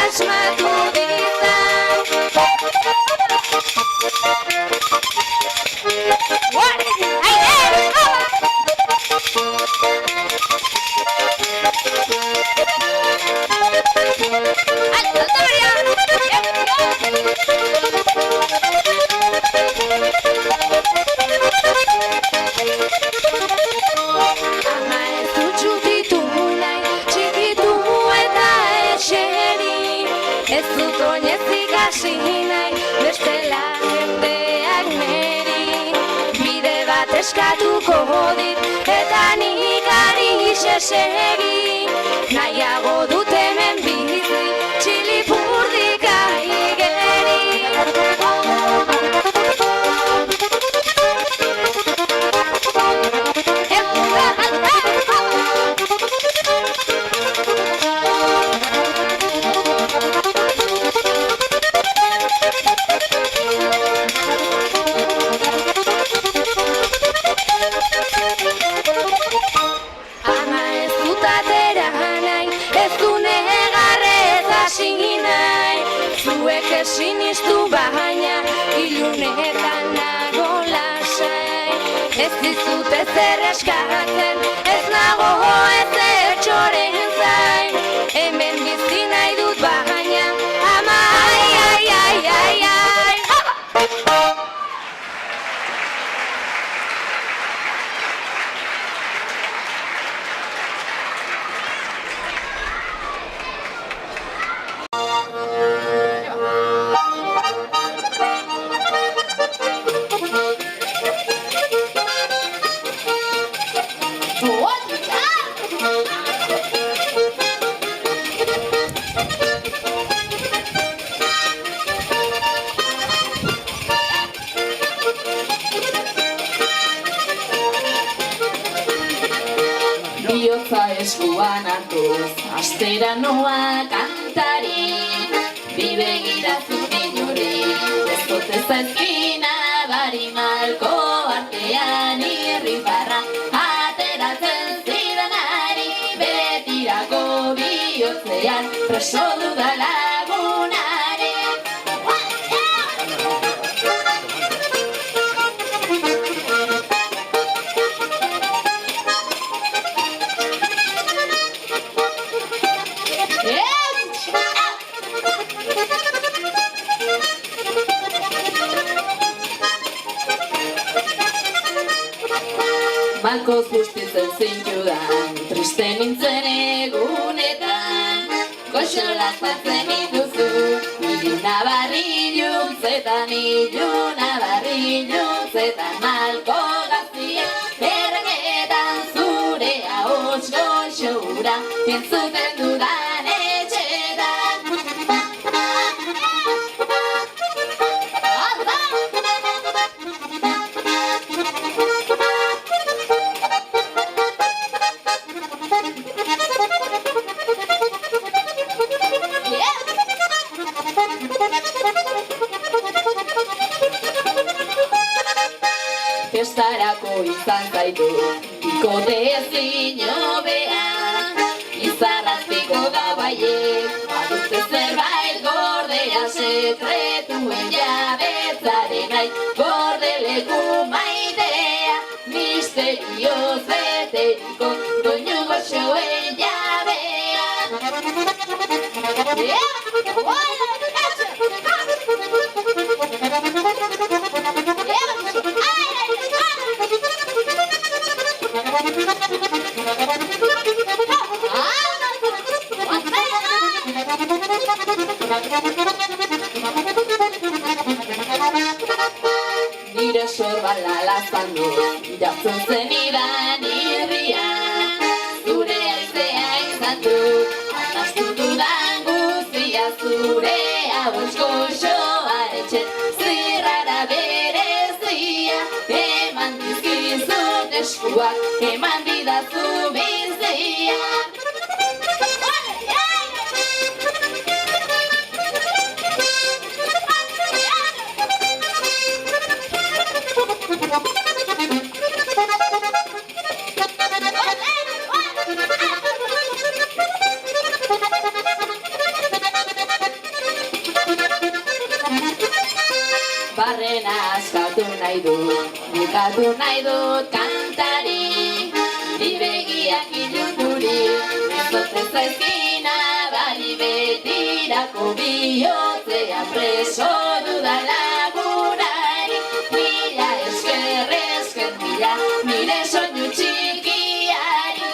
Asmatu ditzan Ama ez dut txutitu nahi, txikitu eta eseri. Ez dut oinezik hasi nahi, bestela jendeak neri. Bide bat eskatuko dit, eta nik ari sesegi. Nahiago dut hemen bizi, txilipurdika igeri. Ama ez dut atera nahi, ez du negarrez hasi nahi. Zuek sinistu baina, ilunetan nago lasai. Ez dizut ezer eskatzen, ez nago ezer txoren zain. Hemen bizi nahi dut baina, ama ai, ai, ai, ai, ai. Biotza eskuan hartuz, astera noa kantari. Bi begira zuri juri, ez dut ez zaizkina bari malko artean irribarra. Ateratzen zidanari, betirako bihotzean, preso duda lagunari. Malkoz bustitzen zintudan, triste nintzen egunetan. Goxolaztatzen induzu, ilunabarriluntzetan, malko gaztia. Erreketan zure ahots goxoura, entzuten dudan etxetan. Festarako izan zaitu, ikote ezin hobea. Izarrazpiko gabaiek, badute zerbait gordea. Sekretuen jabetzaren nahi, gordeleku maitea. Misterioz beteriko, doinu goxoen jabea. Nire sorbala laztandu, jartzen zenidan irria. Zure aizea izan du, arnastu dudan guztia. Zure ahots goxoaren txet, zirrara berezia. Eman dizkizut eskuak, eman didazu bizia. Barrena askatu nahi dut, bukatu nahi dut kantari. Bi begiak ilunduri, ez dut ez zaizkina bali beti. begirako bihotzean preso dudan lagunari. Mila esker, esker mila, nire soinu txikiari.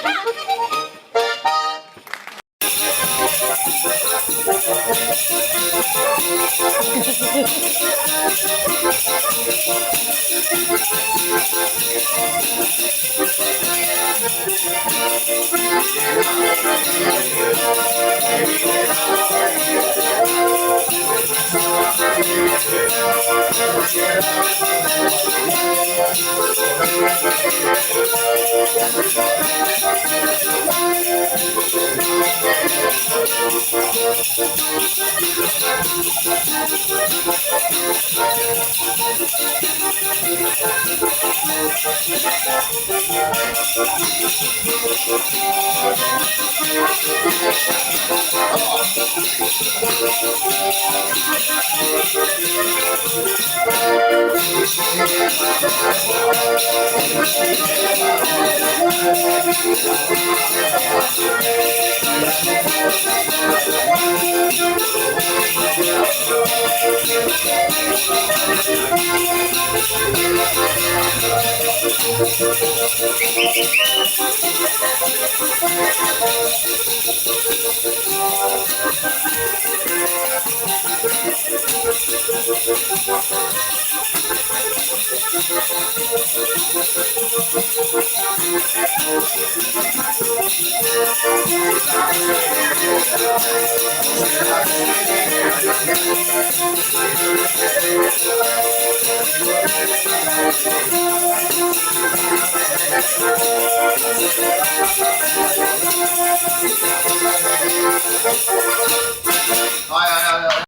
Ay.